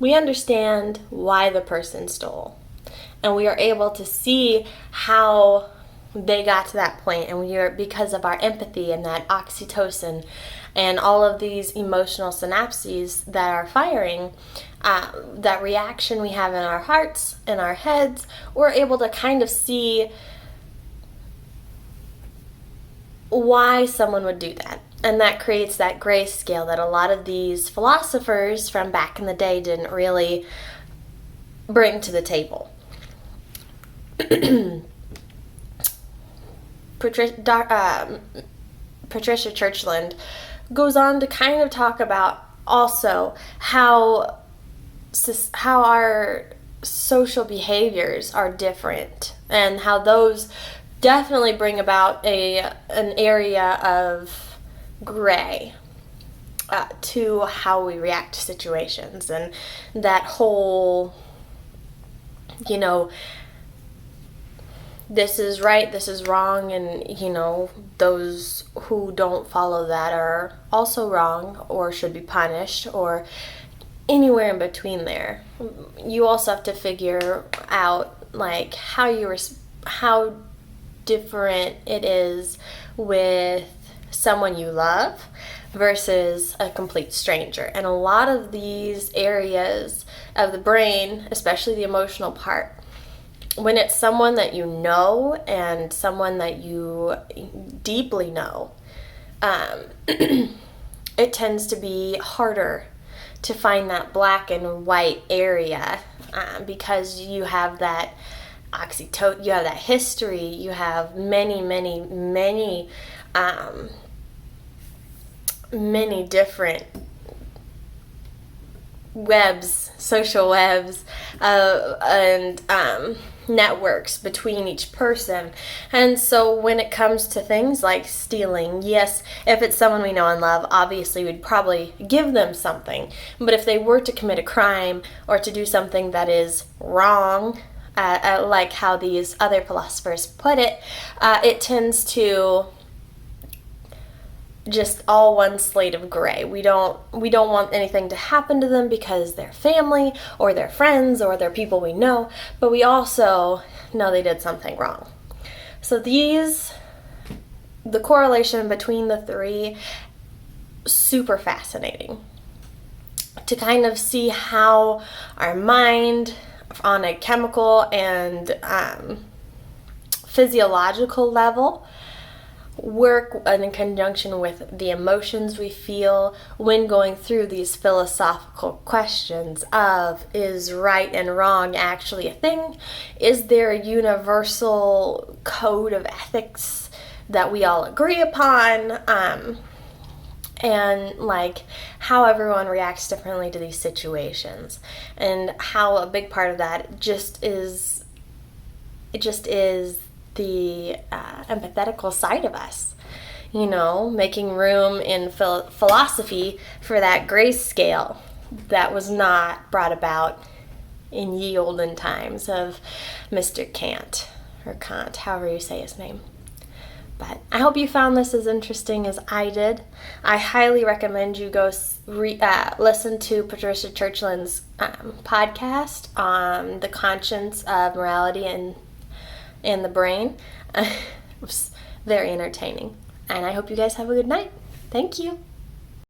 we understand why the person stole. And we are able to see how they got to that point, and we are, because of our empathy and that oxytocin and all of these emotional synapses that are firing, that reaction we have in our hearts, in our heads, we're able to kind of see why someone would do that. And that creates that grayscale that a lot of these philosophers from back in the day didn't really bring to the table. Patricia Churchland goes on to kind of talk about also how our social behaviors are different, and how those definitely bring about an area of gray to how we react to situations, and that whole, this is right, this is wrong, and those who don't follow that are also wrong or should be punished, or anywhere in between there. You also have to figure out like how different it is with someone you love versus a complete stranger. And a lot of these areas of the brain, especially the emotional part, when it's someone that you know and someone that you deeply know, it tends to be harder to find that black and white area, because you have that oxytocin, you have that history, you have many different webs, social webs, and networks between each person. And so when it comes to things like stealing, yes, if it's someone we know and love, obviously we'd probably give them something. But if they were to commit a crime or to do something that is wrong, like how these other philosophers put it, it tends to just all one slate of gray. We don't want anything to happen to them because they're family or they're friends or they're people we know, but we also know they did something wrong. So the correlation between the three, super fascinating to kind of see how our mind on a chemical and physiological level work in conjunction with the emotions we feel when going through these philosophical questions of, is right and wrong actually a thing? Is there a universal code of ethics that we all agree upon? And like how everyone reacts differently to these situations, and how a big part of that just is the empathetical side of us, making room in philosophy for that grayscale that was not brought about in ye olden times of Mr. Kant, or Kant, however you say his name. But I hope you found this as interesting as I did. I highly recommend you go listen to Patricia Churchland's podcast on the conscience of morality and the brain. It was very entertaining. And I hope you guys have a good night. Thank you.